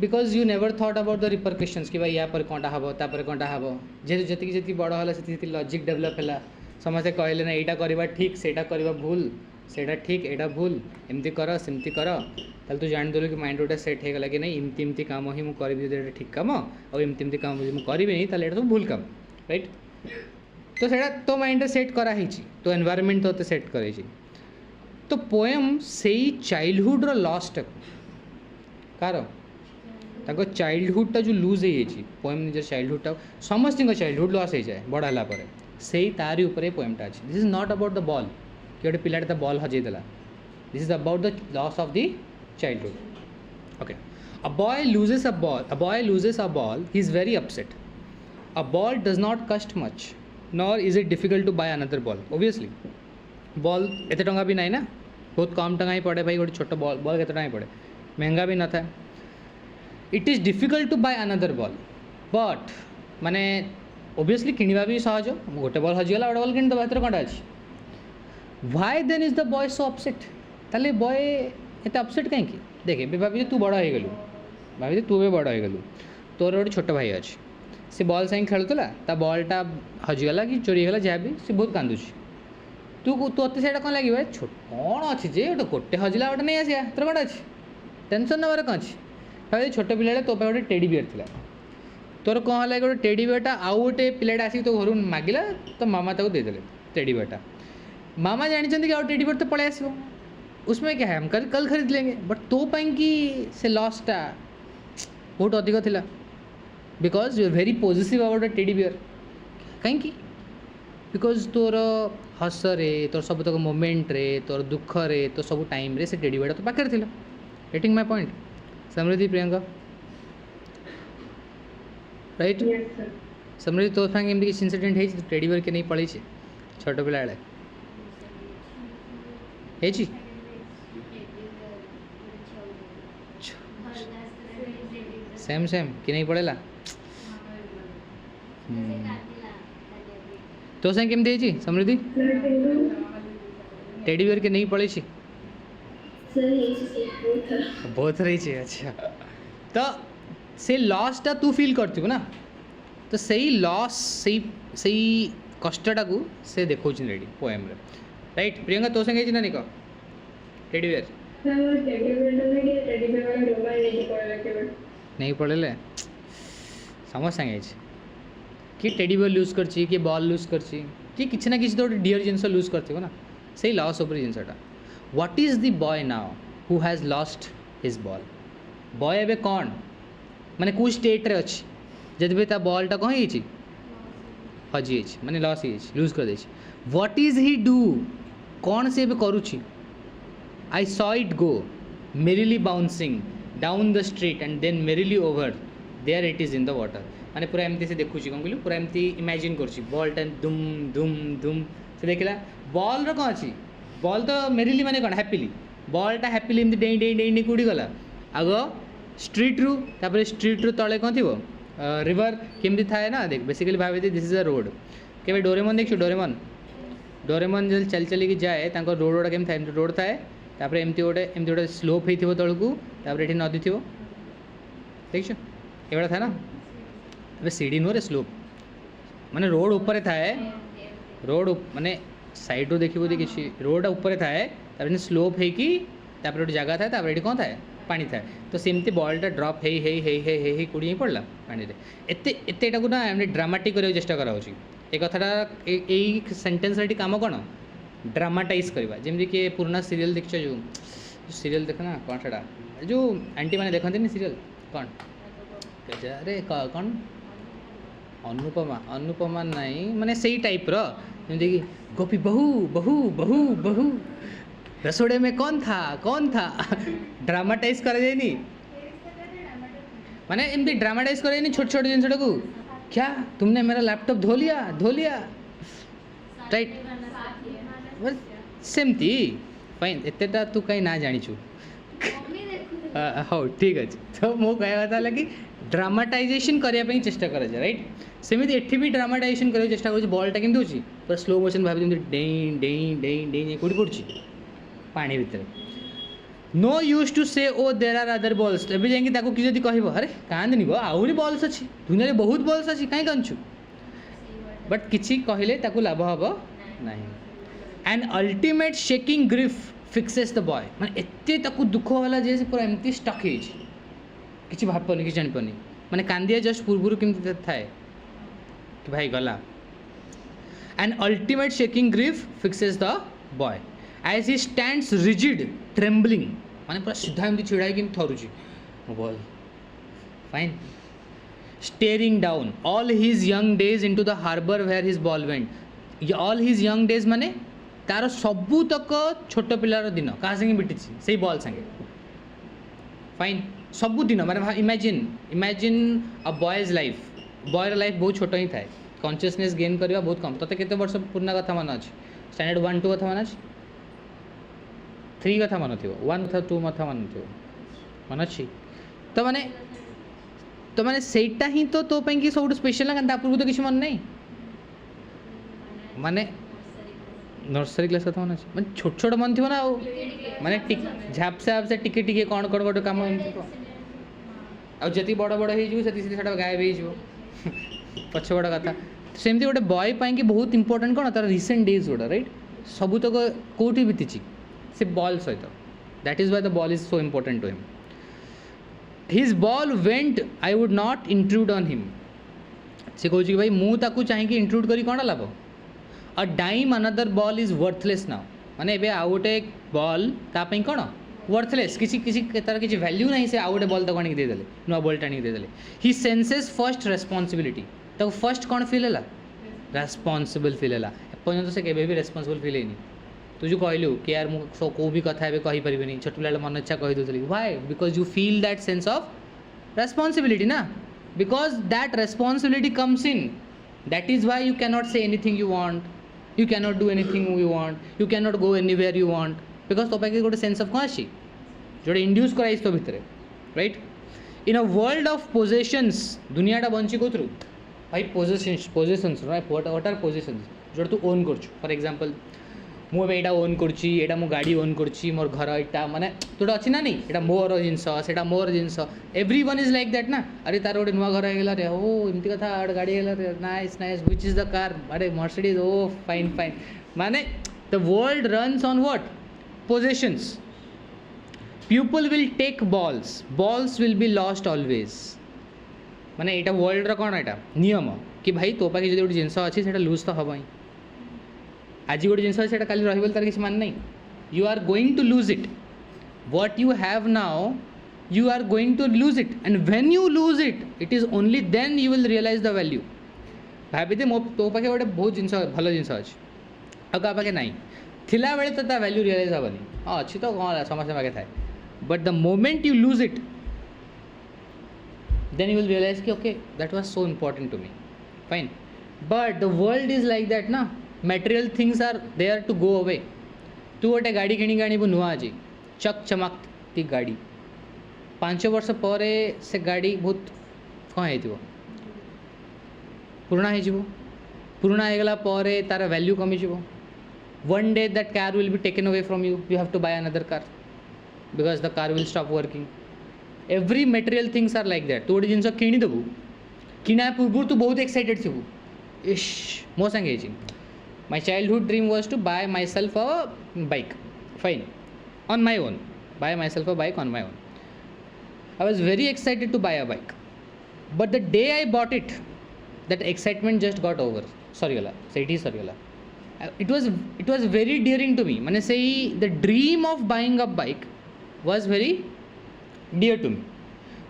Because you never thought about the repercussions कि भाई या पर कौनटा हम तापर कौनटा हम जेहतु जी बड़ है से लॉजिक डेवलप है समस्ते कहले ना यहाँ करवा ठीक सेटा करवा भूल सेटा ठीक एटा भूल एमती कर सेमती कर ताल तू जाणीदेलु कि माइंड गोटे सेट होगा कि नहीं इमती इमती काम ही मुझे करी ठीक काम और इमती इमती काम मुझे करी नहीं सब भूल काम राइट। तो सेटा तो माइंड सेट कराई तो एनवायरनमेंट तो सेट करे तो पोएम से चाइल्डहुड लॉस्ट कार चाइल्डहुडा जो लूज हो पोएम निज चाइल्डहुडा समस्त चाइल्डहुड लॉस हो जाए बड़ है से तारी ऊपर पोएमटा अच्छे this is not about the ball कि गोटे पिलाटा बॉल हजेदेला this is about the loss of the childhood. Okay a boy loses a ball he is very upset a ball does not cost much nor is it difficult to buy another ball obviously ball एत टंका भी ना ना बहुत कम टंका ही पड़े भाई गोटे छोट बॉल बॉल केते टंका ही पड़े महंगा भी न था it is difficult to buy another ball but माने ओबियसली किणवा भी सहज गोटे बॉल हजिगला गोटे बॉल किणदे भर कौन अच्छे why then is the boy so upset ताले बॉय एत अपसेट कहीं देखे भाभी तू बड़ हो गलु भाभी तू भी बड़ हो गलु तोर गोटे छोट भाई अच्छे से बॉल साइन खेलुला ता बॉलटा हजिगला कि चोरी गला जहाँ भी से बहुत कांदुची तू तोते से कौन लगे छोट कौन अच्छे जे गोटे गोटे हजिला गोटे नहीं आसिया तोर कौन अच्छे टेंशन नबार कौन अच्छे भाई छोट पिला तो गोटे टेडी बियर थी तोर कौन है गोटे टेडी बियरटा आउ गोटे पिलाटा आसिक तो घर मागिला तो मामा ताको देदेले टेडी बियरटा मामा जानते कि आउ टेडी बियर तो पड़े आसो उसमें क्या है हम कल खरीद लेंगे बट तो कि से लॉसटा बहुत अधिक थिला because you are very positive about a teddy bear कहीं बिकॉज तोर हसरे तोर सब तक मोमेंट रे तोर दुख रे तो सब टाइम रे से टेडी बियर तो पाखे थिला getting my point Samriddhi Priyanka right Samriddhi तो संगे एमती किसी इनसीडेंट है टेडी बियर के नहीं पड़ी छोट पिला सेम सेम कि नहीं पड़ेला तो संगे केमती समृद्धि टेडी बियर के नहीं पड़ी बहुत रही अच्छा तो से लॉसटा तू फील करथु ना तो सही लॉस सही कष्टटा को से देखो रेडी पोएम रे राइट प्रियंका तो संगे ना नहीं कह टेडी बियर नहीं पड़े समझ संगे कि टेडी बियर लूज कर बॉल लूज कर किसी ना किसी तो डियर जिनस लूज कर ना सही लॉस उपर जिनसटा what is the boy now who has lost his ball boy एबे कौन माने कौ स्टेट रे अच्छी जब भी ता बॉलटा कौन ही हजी माने लॉस ही लूज कर दे व्हाट इज ही डू कौन से एबे करुची I saw it go merrily bouncing down the street and then merrily over there it is in the water माने पूरा एमती से देखुची कौन कहलु पूरा एमती इमेजिन कर बॉलटा दुम दुम दुम से देखला बॉल रो कौन अच्छी बॉल तो मेरिली माने कौन हैप्पीली बॉलटा हैप्पीली एमती डेई डेई डेई डेई कूड़ी गला आग स्ट्रीट रु तापर स्ट्रीट रु तले कौन थी रिवर केमती थाए ना देख basically Bhave this is a road के डोरेमन देखु डोरेमन जो चल चलिकी जाए रोड गुड़ा केम थाए रोड थाए तापर एमती गोटे स्लोप होती तलू तापर ये नदी थी देख ये था ना अबे सीढ़ी नुह रे स्लोप माने रोड ऊपर थाए रोड माने साइड रू देखिए किसी रोड ऊपर थाए तापर स्लोप होगी गोटे जगह थाए तापर ये कौन थाए पानी थाए तो सेमती बॉलटा ड्रप हे कूड़ी पड़ला पानी रे एतेटा को ना ड्रामाटिक करने चेष्टा करा ए कथाटा यही सेन्टेन्स काम कौन ड्रामाटाइज करवा जमी कि पुराना सीरियल देख जो सीरियल देख ना कौन सा जो आंटी मैंने देखते सीरियल कौन अरे कौन अनुपमा अनुपमा नहीं माने सही टाइप रमी कि गोपी बहू बहू बहू बहू रसोड़े में कौन था ड्रामाटाइज कर माने एमती ड्रामाटाइज कर छोट छोट जिनसा को क्या तुमने मेरा लैपटॉप धो लिया राइट सेमती फाइन एतेटा तू कहीं ना जाचु हाँ ठीक अच्छे तो मो कह कथा कि ड्रामाटाइजेशन करने चेष्टा कर राइट सेमती एठी भी ड्रामाटाइजेशन करने चेष्टा कर बॉलटा केमती होची पूरा स्लो मोशन भाभी डेई डेई डेई डेई डेई कूड़ी पड़ी पानी भितर नो यूज टू से ओ देर आर अदर बल्स एवं जाकि किसी जब कह अरे कांदनी गो आहरी बल्स अच्छी दुनिया में बहुत बल्स अच्छी कहीं कांदुछु बट किसी कहले लाभ हम ना and ultimate shaking grief fixes the boy माने एते दुख होला जे से पूरा एमती स्टक है किसी भापनी कि जानी माने कांदिया जस्ट पूर्व केमती थाए कि भाई गला and ultimate shaking grief fixes the boy as he stands rigid trembling माने पूरा सीधा एमती छिड़ा कि थरुची ball fine staring down all his young days into the harbour where his ball went all his young days माने तार सबूतक छोट पिलार दिन क्या संगे बीटी से बॉल संगे फाइन सबू दिन माने imagine imagine a boy's life बॉयर लाइफ बहुत छोट ही थाए कॉन्शियसनेस गेन करवा बहुत कम तोते केते वर्ष पुराना कथा मन अच्छे स्टैंडर्ड 1 2 कथा मन अच्छे 3 कथा मन थो 1 कथा 2 कथा मन थो मन अच्छी तो माने सेटा ही तो पे कि सब स्पेशल ना पूर्व तो किसी मन नहीं माने नर्सरी क्लास कथा मन अच्छे मैं छोट छोट मन थो ना माने झापसा झापसा टिके टिके कौन कौन गोटे कम आती बड़ बड़ हो गायब हो पछ बड़ कथा सेमती गोटे बॉय कि बहुत इंपोर्टेंट कौन तार रिसेंट डेज गुड़ा राइट सबूतक कौटी बीती से बॉल सहित that is why the ball is so important to him his ball went I would not intrude on him से कौन कि भाई मुझे चाहिए इंट्रूड करी कौन लाभ a dime another ball is worthless now माने एबे आउ गोटे बॉल तापाई कौन वर्थलेस किसी किसी तार किसी वैल्यू नहीं से आउ गोटे बॉल तक आनी देदेले नुआ बॉल टाणी देदेले ही सेंसेस फर्स्ट रेस्पॉन्सिबिलिटी तो फर्स्ट कौन फिल है रेस्पॉन्सिबल फिल है एपर्यंत से केबे भी रेस्पॉन्सिबल फिल है तू जो कहलु कि यार मुझे कौ भी कथा कहीपरि छोट पिला मन इच्छा कहीदे why because you feel that sense of responsibility ना because that responsibility comes in that is why you cannot say anything you want you cannot do anything you want you cannot go anywhere you want because तो पाखे गोटे sense of कौन अच्छी Jote induce कराई तो भितर right in a world of possessions दुनियाटा बंची कौन भाई पोजेशंस व्हाट आर पोजेशंस जो तू ओन कर फॉर एग्जांपल मुझे यहाँ ओन करा मो गाड़ी ओन कर मोर घर यहाँ माने जोटा अच्छी ना नहीं यहाँ मोर जिनस से मोर जिनस everyone is like that ना अरे तार गोटे नुआ घर हो रे ओ एमती कथा गोटे गाड़ी है nice nice which is the car अरे मर्सिडीज ओ फाइन फाइन माने the world runs on what possessions people will take balls will be lost always माने यहाँ वर्ल्ड कौन यहाँ नियम कि भाई तो पाखे जो गोटे जिनस अच्छी से लूज तो हम ही आज गोटे जिनस अच्छे काली रही तार किसी मान नहीं you are going to lose it what you have now you are going to lose it and when you lose it is only then you will realise the value भाभी दे मो तो पाखे गोटे बहुत जिनस भल जिनस अच्छे आ क्या पाखे ना थिला बेले तो वैल्यू रियलाइज हेनी हाँ अच्छी तो कौन समस्त पाखे थाए but the moment you lose it then you will realize कि okay that was so important to me fine but the world is like that ना material things are there to go away तू गोटे गाड़ी किणी आनबू नुआ आज चक चमकती गाड़ी 5 वर्ष पर से गाड़ी बहुत कौन हो पुराणा हो पुराणा होगला तार वैल्यू कमीज one day that car will be taken away from you have to buy another car because the car will stop working every material things are like that तू गोटे जिनस किणीदेबू किणा पूर्व तू बहुत एक्साइटेड थी इश मो संगे my childhood dream was to buy myself a bike fine on my own buy myself a bike on my own I was very excited to buy a bike but the day I bought it that excitement just got over सरीगला से सरीगला it was very dearing to me माने से the dream of buying a bike was very dear to me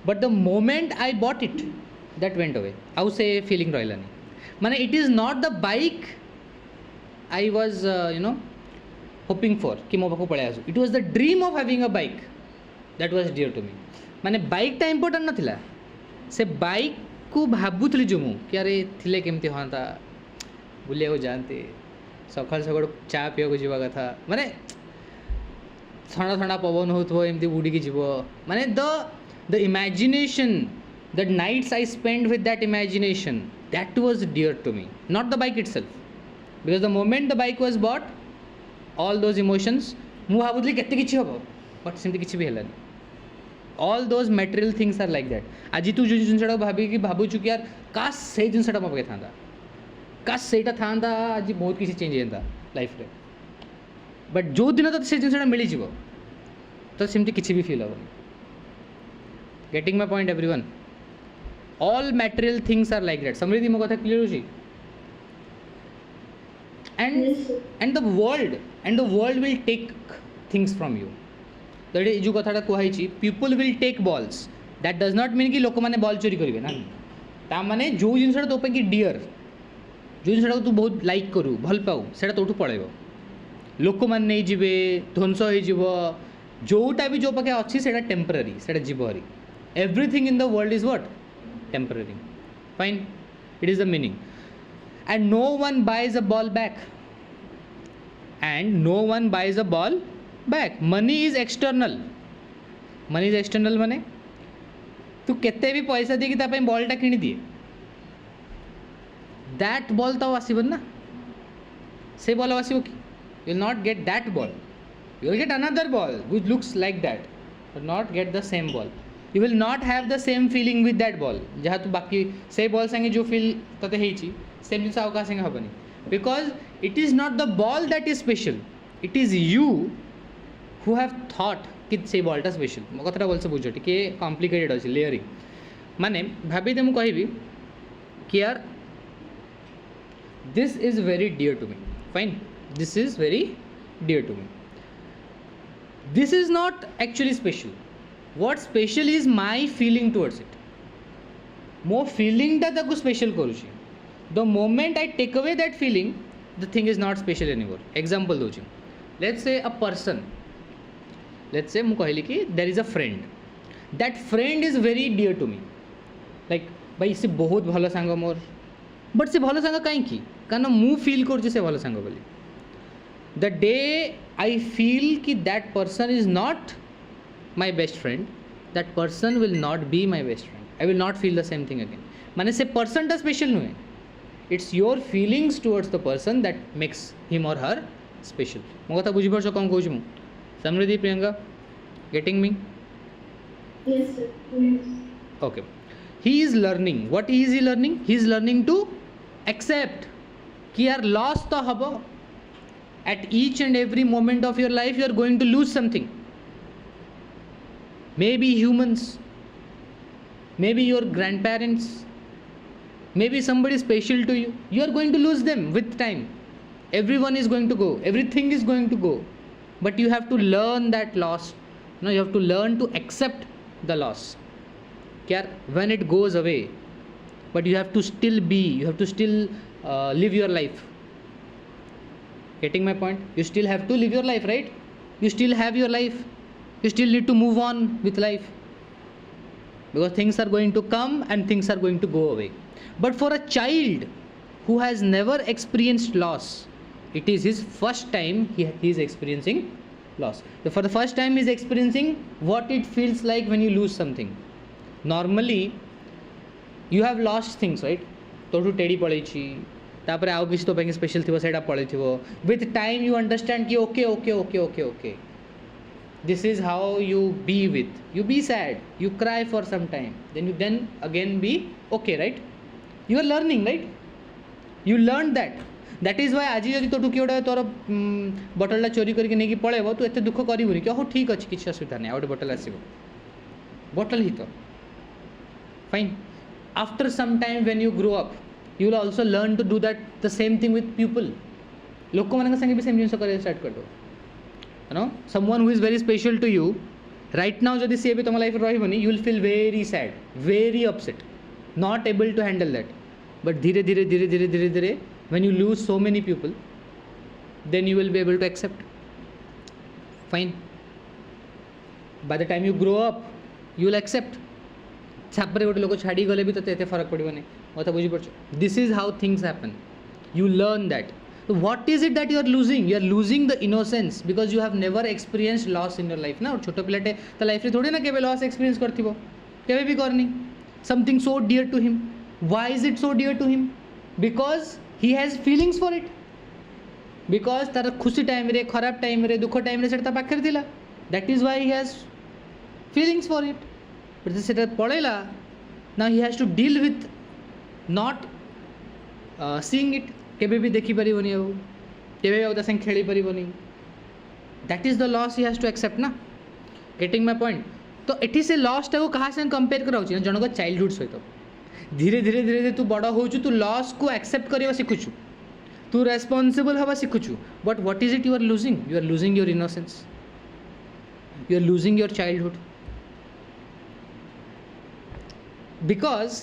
but the moment I bought it that went away आउ से feeling रहा नहीं माने it is not the bike I was hoping for कि मो पाखु पळे आसु it was the dream of having a bike that was dear to me माने बाइक टा इम्पोर्टेंट नथिला से बाइक को भाबुथली जो मु कि अरे थिले केमती होता बुलिया को जानते सकाल सकाल चा पिया को जीवा कथा माने ठंडा ठंडा पवन हो एमती उड़ी जीव माने the imagination the nights I spend with that imagination that was dear to me not the bike itself because the moment the bike was bought all those emotions मु भावुली केते किछि हबो बट सेमती किसी भी हेलानी all those material things are like that आज तू जो जिनसा भाविकी भावुचु कि यार काश से जिनसा मो पाखे था काश से था आज बहुत किसी चेंज होता लाइफ रे बट जो दिन तो से जिनसा मिल जाव तो सेमती किसी भी फील हेनी getting my point everyone all material things are like that Samriddhi मो कथा क्लियर होची and the world will take things from you that जो कथाटा कहई people will take balls that does not mean कि लोक माने बॉल चोरी करेंगे ना ता माने जो जिनसा तो कि डियर जो जिनसा तू बहुत लाइक करू भल पाऊ से तोठू पड़ेब लोक मैंने नहीं जीवे ध्वंस हो जोटा भी जो पाखे अच्छी से टेम्पररी से जीव हरी everything in the world is what temporary fine it is the meaning and no one buys a ball back money is external माने तू केते भी पैसा दे कि ता बॉल टा किनी दिए दैट बॉल तो आसीबन ना से बॉल आसीबो कि you will not get that ball you will get another ball which looks like that but not get the same ball you will not have the same feeling with that ball जहाँ तू बाकी से ball संगे जो feel तते हेची same जिन आकाश हेनी because it is not the ball that is special it is you who have thought कि से बॉलटा स्पेशल मो कथा भलसे बुझ टे कॉम्प्लिकेटेड अच्छे लेयरिंग माने भाभी दे मुझे कहबी कि यार this is very dear to me fine this is very dear to me this is not actually special what special is my feeling towards it मो फीलिंगटा ताको स्पेशल करुची the moment I take away that feeling the thing is not special anymore example Dochi let's say a person let's say मु कहली कि there is a friend that friend is very dear to me like भाई से बहुत भलो सांग more but से भलो सांग कहीं कि कारण मु फील कर से भलो सांग बोली the day I feel कि that person is not my best friend that person will not be my best friend I will not feel the same thing again माने से person टा special नुहे it's your feelings towards the person that makes him or her special मो कथा बुझी परछ कोन कहूँ समृद्धि Priyanka getting me yes sir yes. Okay he is learning what is he learning to accept कि यार loss तो हबो at each and every moment of your life you are going to lose something maybe humans maybe your grandparents maybe somebody special to you you are going to lose them with time everyone is going to go everything is going to go but you have to learn that loss you have to learn to accept the loss when it goes away but you have to still live your life getting my point you still have to live your life right you still have your life you still need to move on with life because things are going to come and things are going to go away but for a child who has never experienced loss it is his first time he is experiencing loss so for the first time he is experiencing what it feels like when you lose something normally you have lost things right तो teddy पड़ेछि तापर आउ किसी तो पे special थिबो सेटा पड़ेथिबो with time you understand कि okay this is how you be sad you cry for some time then again be okay right you are learning right you learned that is why आज जदि तो किए तोर बटलटा चोरी करके नहीं पलैब तू एत दुख करूनी कि हाँ ठीक अच्छे किसी असुविधा नहीं आउटे बटल आसो बटल ही तो fine after some time when you grow up you will also learn to do that the same thing with people लोक मान संगे भी सेम जिन कर स्टार्ट कर दो know someone who is very special to you right now जदि सी भी तुम लाइफ रही you will feel very sad very upset not able to handle that but dhire when you lose so many people then you will be able to accept fine by the time you grow up you will accept छापरे गोटे लोक छाड़ी गले भी तो फरक पड़ोनी कथा बुझी पार्छ this is how things happen you learn that so what is it that you are losing the innocence because you have never experienced loss in your life ना छोट पिलाटे तो लाइफ रे थोड़ी ना केबे लॉस एक्सपीरियंस करथिबो केबे भी करनी something so dear to him why is it so dear to him because he has feelings for it because तार खुशी टाइम रे खराब टाइम रे दुख टाइम रे सेटा पाखर थिला that is why he has feelings for it. But ସେଟା ପଳେଇଲା, now he has to deal with not seeing it. କେବେ ବି ଦେଖିପାରିବନି ଆଉ, କେବେ ବି ଆଉ ତା ସାଙ୍ଗେ ଖେଳି ପାରିବନି. That is the loss he has to accept ना. Getting my point? तो ଏଠି ସେ ଲସ୍ଟାକୁ କାହା ସାଙ୍ଗେ କମ୍ପେୟାର କରାଉଛି ନା ଜଣଙ୍କ ଚାଇଲ୍ଡହୁଡ଼ ସହିତ. ଧୀରେ ଧୀରେ ଧୀରେ ଧୀରେ ତୁ ବଡ଼ ହେଉଛୁ, ତୁ ଲସ୍କୁ ଆକ୍ସେପ୍ଟ କରିବା ଶିଖୁଛୁ, ତୁ ରେସ୍ପନ୍ସିବଲ୍ ହେବା ଶିଖୁଛୁ. But what is it you are losing? You are losing your innocence, you are losing your childhood. Because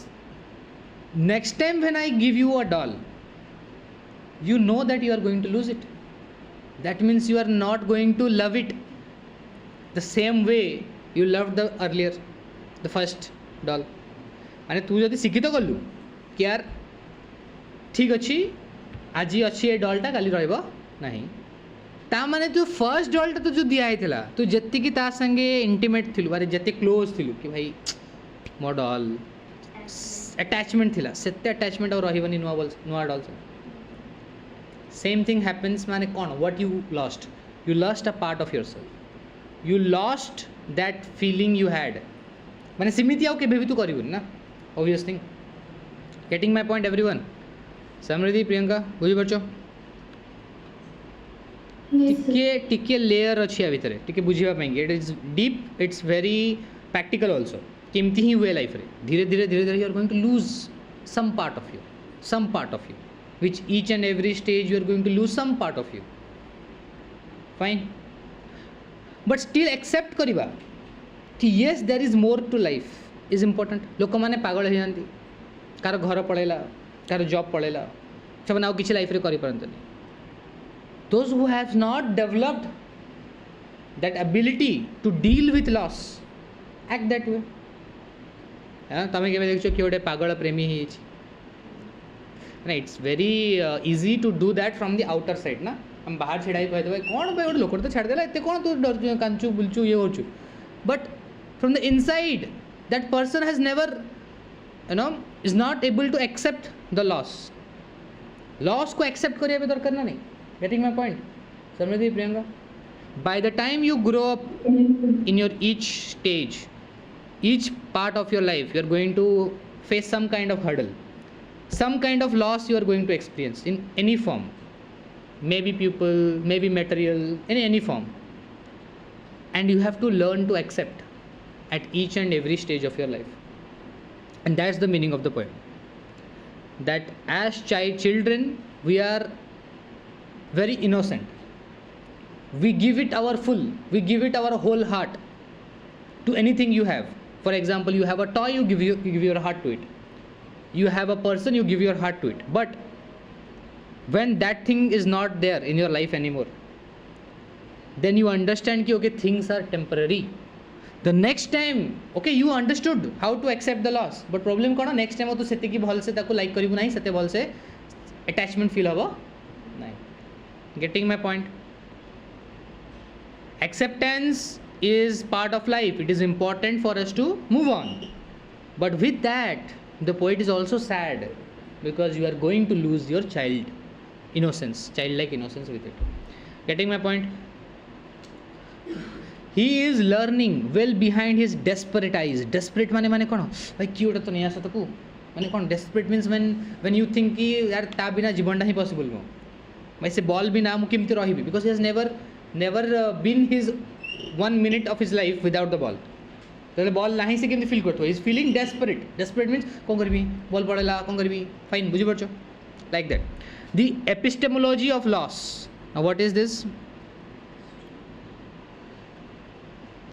next time when I give you a doll, you know that you are going to lose it. That means you are not going to love it the same way you loved the earlier, the first doll. ମାନେ ତୁ ଯଦି ଶିକ୍ଷିତ କଲୁ କି यार ଠିକ୍ ଅଛି ଆଜି ଅଛି ଏ ଡଲ୍ଟା କାଲି ରହିବ ନାହିଁ, ତା ମାନେ ତୁ ଫର୍ଷ୍ଟ ଡଲ୍ଟା ତୁ ଯେଉଁ ଦିଆହେଇଥିଲା, ତୁ ଯେତିକି ତା ସାଙ୍ଗେ ଇଣ୍ଟିମେଟ୍ ଥିଲୁ, ଆରେ ଯେତେ କ୍ଲୋଜ୍ ଥିଲୁ କି ଭାଇ ମୋ ଡଲ୍ ଆଟାଚମେଣ୍ଟ ଥିଲା, ସେତେ ଆଟାଚମେଣ୍ଟ ଆଉ ରହିବନି ନୂଆ ଡଲ୍ ସାଙ୍ଗେ. Same thing happens. ମାନେ କ'ଣ, what you lost? You lost a part of yourself. You lost that feeling you had. ମାନେ ସେମିତି ଆଉ କେବେ ବି ତୁ କରିବୁନି ନା, obvious thing. Getting my point everyone? ସମୃଦ୍ଧି, ପ୍ରିୟଙ୍କା, ବୁଝିପାରୁଛ? ଟିକେ ଲେୟର ଅଛି ୟା ଭିତରେ, ଟିକେ ବୁଝିବା ପାଇଁକି. It is deep, it's very practical also. କେମିତି ହିଁ ହୁଏ ଲାଇଫ୍ରେ, ଧୀରେ ଧୀରେ ଧୀରେ ଧୀରେ you are going to lose some part of you, which each and every stage you are going to lose some part of you. Fine, but still accept करिबा कि yes there is more to life is important. लोक माने पागल हो जाती, car घर पड़ेला, car job पड़ेला, सब ना किसी लाइफ रे करि परंतनी. Those who have not developed that ability to deal with loss act that way. हाँ, तमें केवे देखछो कि ओडे पागल प्रेमी ही अछि ना. It's very easy to do that from the outer side ना. हम बाहर छिड़ा कह देवे कौन भाई गोटे लोक तो छाड़ देला, एते कौन तू डर कांचू बुलचू ये होचू. But from the inside that person has never is not able to accept the loss को एक्सेप्ट करिया दरकार ना नहीं. Getting my point Samriddhi, Priyanka? By the time you grow up in your each stage, each part of your life, you are going to face some kind of hurdle, some kind of loss you are going to experience in any form, maybe people, maybe material, in any form. And you have to learn to accept at each and every stage of your life. And that's the meaning of the poem, that as children we are very innocent, we give it our full, we give it our whole heart to anything you have. For example, you have a toy, you give your heart to it. You have a person, you give your heart to it. But when that thing is not there in your life anymore, then you understand कि okay, things are temporary. The next time, okay, you understood how to accept the loss. But problem कौन? Next time वो तो सेते की भल से ताको like करिबु नहीं, सेते भल से attachment feel हबो नहीं. Getting my point? Acceptance is part of life. It is important for us to move on. But with that, the poet is also sad because you are going to lose your childlike innocence with it. Getting my point? He is learning well behind his desperate eyes. Desperate माने कौन भाई क्यों तो नहीं आ सकता को माने कौन. Desperate means when you think कि यार ता बिना जीवन ही possible हो भाई से बॉल बिना मु केमती रहिबी, because he has never been his 1 minute of his life without the ball. तो बॉल नहीं से केमती फील करतो. He is feeling desperate. Desperate means कौन करबी, बॉल पड़ेला कौन करबी. Fine, बुझी परछो, like that. The epistemology of loss. Now what is this?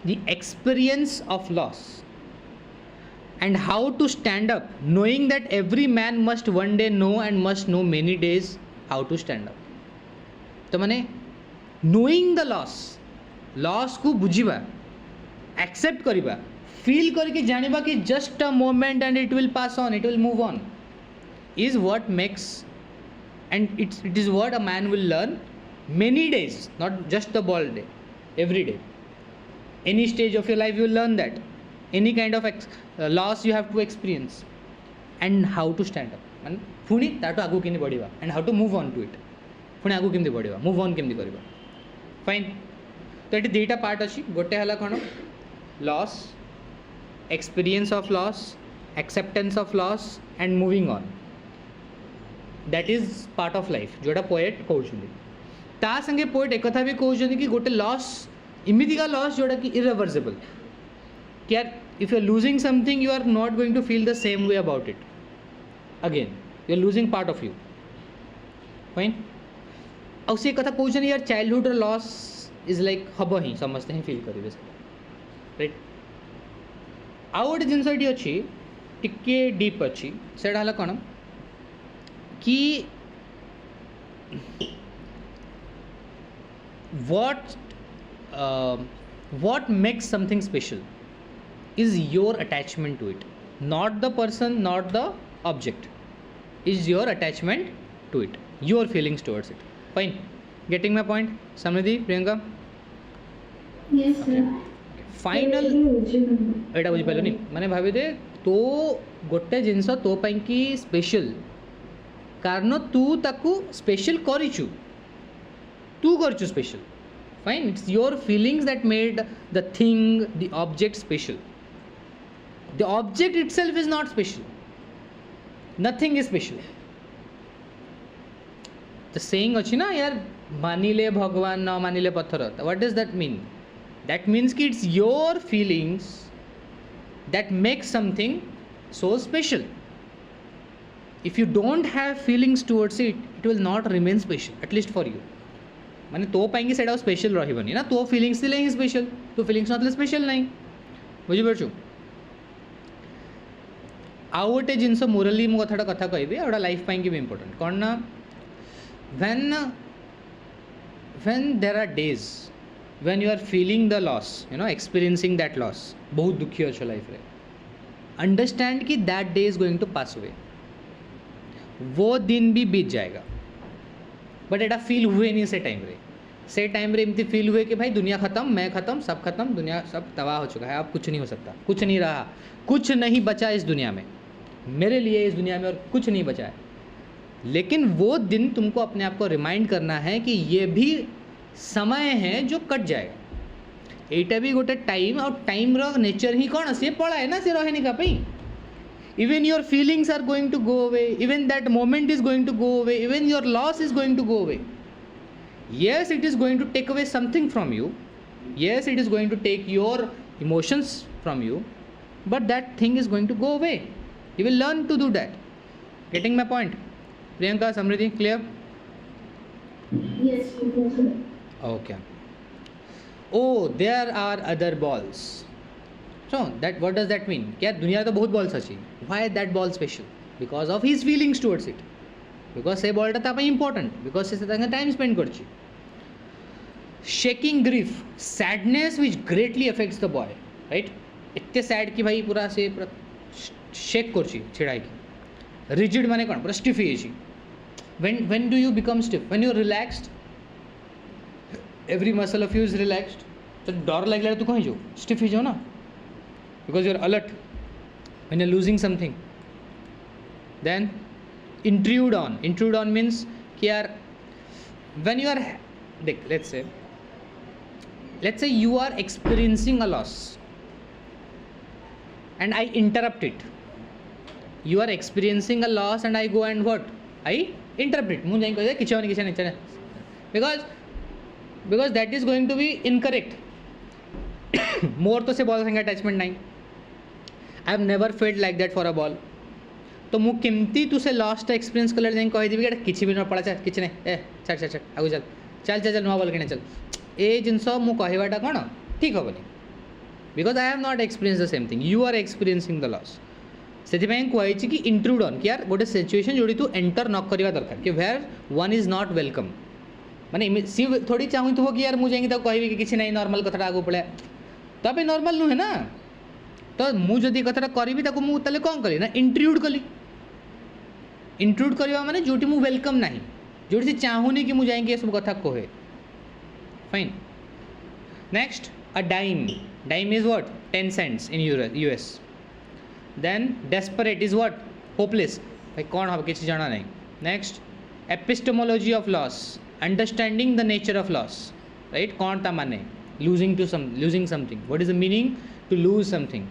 The experience of loss and how to stand up, knowing that every man must one day know and must know many days how to stand up. तो माने knowing the loss को बुझिबा, accept करिबा, feel करके जानिबा कि just a moment and it will pass on, it will move on, is what makes, and it is what a man will learn many days, not just the ball day, every day. Any stage of your life you will learn that. Any kind of loss you have to experience and how to stand up. And पुणी ताटो आगु केमती बढ़िबा and how to move on to it. पुणी आगु केमती बढ़िबा, move on केमती करिबा. Fine. तो ये दुईटा पार्ट अच्छी गोटे है कौन loss experience of loss acceptance of loss and moving on that is part of life जोटा पोएट कहते ता संगे पोएट एक कथा भी कहते कि गोटे लॉस इमितिका लॉस जोटा कि इरिवर्सिबल कि यार if you are losing something you are not going to feel the same way about it again you are losing part of you fine आउ से कथा कहते यार चाइल्डहुड लॉस इज लाइक हम ही समस्ते ही फील करेंगे राइट आउ गोटे जिनस ये अच्छी टिके डीप अच्छी से कौन कि what makes something special is your attachment to it, not the person, not the object, is your attachment to it, your feelings towards it. Fine, getting my point? Samridhi, Priyanka? Yes sir. Final एटा बुझी पाइलनि माने भाबी दे तो गोटे जिनस तो पई की special कारण तू ताकू स्पेशल करिचु तू करचु special fine it's your feelings that made the thing the object special the object itself is not special nothing is special the saying अछि ना यार मानिले भगवान न मानिले पत्थर what does that mean that means कि it's your feelings that make something so special if you don't have feelings towards it it will not remain special at least for you माने तो पाएंगे सेटा स्पेशल रहिबनी ना तो feelings थिले ही special तो feelings नथले special नहीं बुझी परछु आउ गोटे जिनस मोरली मु कथाटा कथा कहबी आउडा लाइफ पाएंगे भी इंपोर्टेंट कोन ना when there are days when you are feeling the loss you know experiencing that loss बहुत दुखी अच्छो लाइफ रे अंडरस्टैंड कि that day is going to pass away वो दिन भी बीत जाएगा बट एटा फील हुए नहीं से टाइम रे एमती फील हुए कि भाई दुनिया ख़त्म मैं ख़त्म सब खत्म दुनिया सब तबाह हो चुका है अब कुछ नहीं हो सकता कुछ नहीं रहा कुछ नहीं बचा इस दुनिया में मेरे लिए इस दुनिया में और कुछ नहीं बचा है लेकिन वो दिन तुमको अपने आप को रिमाइंड करना है कि ये भी समय है जो कट जाएगा एटा भी गोटे टाइम और टाइम रो नेचर ही कौन सी पलाए ना सी रहे नहीं का even your feelings are going to go away even that moment is going to go away even your loss is going to go away yes it is going to take away something from you yes it is going to take your emotions from you but that thing is going to go away you will learn to do that getting my point Priyanka Samriddhi clear Yes sir. okay oh there are other balls so that what does that mean क्या दुनिया तो बहुत balls अच्छी why that ball special because of his feelings towards it because से बॉलटा ता important because से तांगे time spend करची shaking grief sadness which greatly affects the boy right इतने sad कि भाई पूरा से पूरा shake करची छिड़ाई की rigid माने कौन पूरा stiff ही है when do you become stiff when you are relaxed every muscle of you is relaxed तो डर लगला तो कहीं जो stiff ही जो ना because you are alert when you are losing something then intrude on means कि यार when you are देख let's say you are experiencing a loss and I interrupt it you are experiencing a loss and I go and what I interrupt it मुझे कह दे किसी नहीं because that is going to be incorrect मोर तो से ball संगे attachment नहीं I have never felt like that for a ball तो मु केमती तुसे लॉस्ट एक्सपीरियंस कलर जाई कहि देबी कि भी न पड़ा चल किछ नहीं ए चल आगु चल नुआ बॉल किने चल ए जिनस मु कहवाटा कौन ठीक हेनी because I have not experience the same thing you are experiencing the loss से कही कि इंट्रूड ऑन कि यार गोटे सिचुएशन जोड़ी तू एंटर न करवा दरकार कि where one is not welcome माने सी थोड़ी चाहूँ कि यार मुझे कहि कि किसी नहीं नॉर्मल कथा आगू पड़ा तो आप नॉर्मल नुहे ना तो मुझे कथा करी मुझे कौन कली ना इंट्रूड करवा माने जोटी मु वेलकम नहीं जोटी से चाहूनी कि मुझे ये सब कथा कहे fine next a dime is what 10 cents इन US then desperate is what hopeless भाई कौन हम किसी जाना नहीं next epistemology of loss understanding the nature of loss right कौन ता माने losing something. What is the meaning to lose something?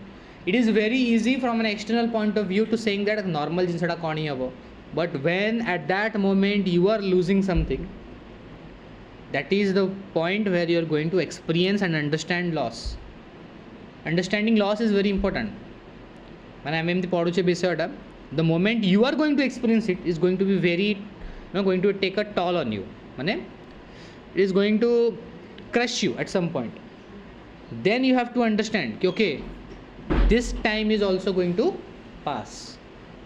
It is very easy from an external point of view to saying that normal jinsada kani habo, but when at that moment you are losing something, that is the point where you are going to experience and understand loss. Understanding loss is very important. When I am in the paduche bisayata, the moment you are going to experience it is going to be very, going to take a toll on you. It is going to crush you at some point. Then you have to understand, okay, this time is also going to pass.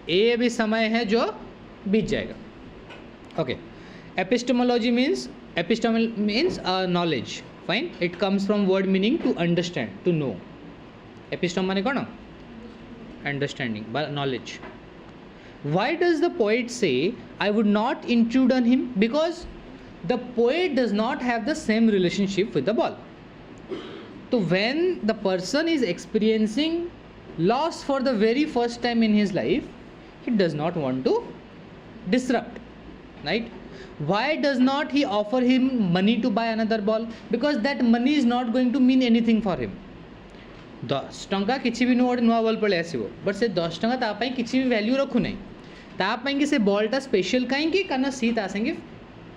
ये भी समय है जो बीत जाएगा. Okay. Epistemology means knowledge. Fine. It comes from word meaning to understand, to know. Epistem माने कौन? Understanding, but knowledge. Why does the poet say, I would not intrude on him? Because the poet does not have the same relationship with the ball. So when the person is experiencing loss for the very first time in his life, he does not want to disrupt, right? Why does not he offer him money to buy another ball? Because that money is not going to mean anything for him. 10 ଟଙ୍କା କିଛି ବି ଗୋଟେ ନୂଆ ball ପଳେଇ ଆସିବ, but ସେ 10 ଟଙ୍କା ତା ପାଇଁ କିଛି ବି ଭ୍ୟାଲ୍ୟୁ ରଖୁନାହିଁ. ତା ପାଇଁକି ସେ ବଲ୍ଟା ସ୍ପେଶିଆଲ୍ କାହିଁକି? କାରଣ ସିଏ ତା ସାଙ୍ଗେ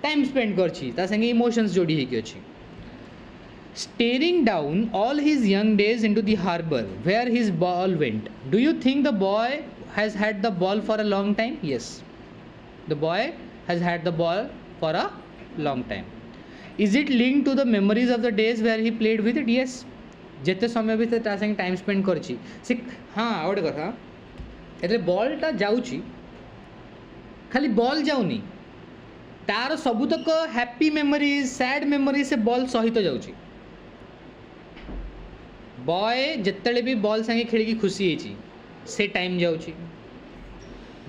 ଟାଇମ୍ ସ୍ପେଣ୍ଡ କରିଛି, ତା ସାଙ୍ଗେ ଇମୋସନ୍ସ ଯୋଡ଼ି ହେଇକି ଅଛି. Staring down all his young days into the harbor where his ball went. Do you think the boy has had the ball for a long time? Yes. The boy has had the ball for a long time. Is it linked to the memories of the days where he played with it? Yes. ଯେତେ ସମୟ ବି ତା ସାଙ୍ଗେ time spend କରିଛି ସେ. ହଁ ଆଉ ଗୋଟେ କଥା, ଏଥିରେ ବଲ୍ଟା ଯାଉଛି, ଖାଲି ବଲ୍ ଯାଉନି, ତାର ସବୁତକ ହ୍ୟାପି ମେମୋରିଜ୍, ସ୍ୟାଡ଼୍ ମେମୋରିଜ୍ ସେ ବଲ୍ ସହିତ ଯାଉଛି. ବୟ ଯେତେବେଳେ ବି ବଲ୍ ସାଙ୍ଗେ ଖେଳିକି ଖୁସି ହେଇଛି ସେ ଟାଇମ୍ ଯାଉଛି.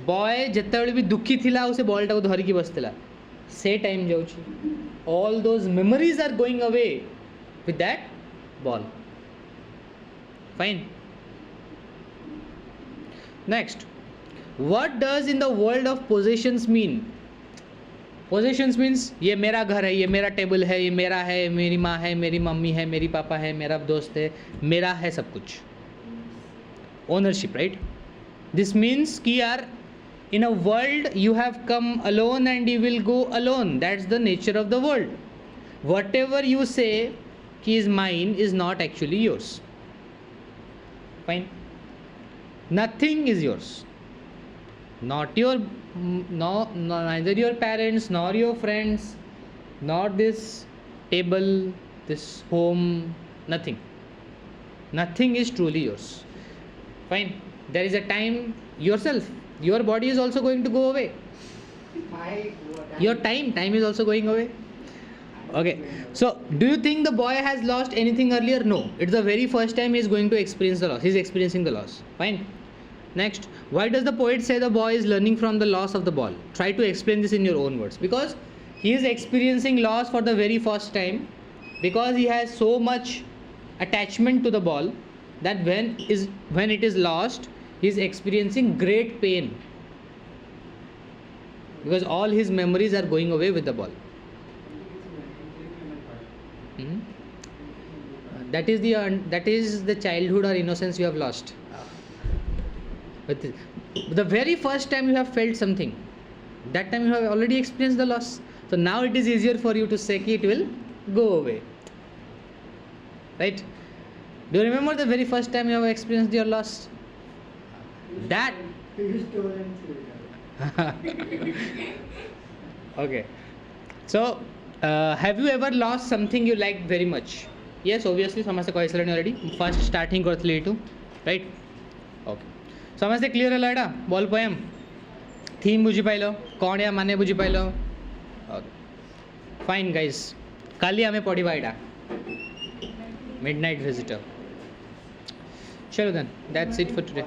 ବୟ ଯେତେବେଳେ ବି ଦୁଃଖୀ ଥିଲା ଆଉ ସେ ବଲ୍ଟାକୁ ଧରିକି ବସିଥିଲା ସେ ଟାଇମ୍ ଯାଉଛି. All those memories are going away with that ball. Fine. Next, what does in the world of possessions mean? Possessions means ये मेरा घर है, ये मेरा टेबल है, ये मेरा है, मेरी माँ है, मेरी मम्मी है, मेरी पापा है, मेरा दोस्त है, मेरा है सब कुछ. Ownership, right? This means कि यार in a world you have come alone and you will go alone. That's the nature of the world. Whatever you say कि is mine is not actually yours. Fine. Nothing is yours. Not your, neither your parents, nor your friends, nor this table, this home, nothing. Nothing is truly yours. Fine. There is a time yourself. Your body is also going to go away. Your time is also going away. Okay, so do you think the boy has lost anything earlier? No, it's the very first time he is going to experience the loss. He is experiencing the loss. Fine. Next, why does the poet say the boy is learning from the loss of the ball? Try to explain this in your own words. Because he is experiencing loss for the very first time, because he has so much attachment to the ball that when it is lost, he is experiencing great pain, because all his memories are going away with the ball. That is the childhood or innocence you have lost. But the very first time you have felt something, that time you have already experienced the loss. So now it is easier for you to say it will go away. Right? Do you remember the very first time you have experienced your loss? That. Okay. So have you ever lost something you liked very much? Yes, obviously समस्ते कही सारे already. First starting करते ले to, right? Okay. समस्ते clear है lidar. Ball poem. Theme बुझी pilo. कौन या माने बुझी पाइलो. Okay. Fine guys. काली हमें पढ़ी बाइडा. Midnight Visitor. चलो then. That's it for today.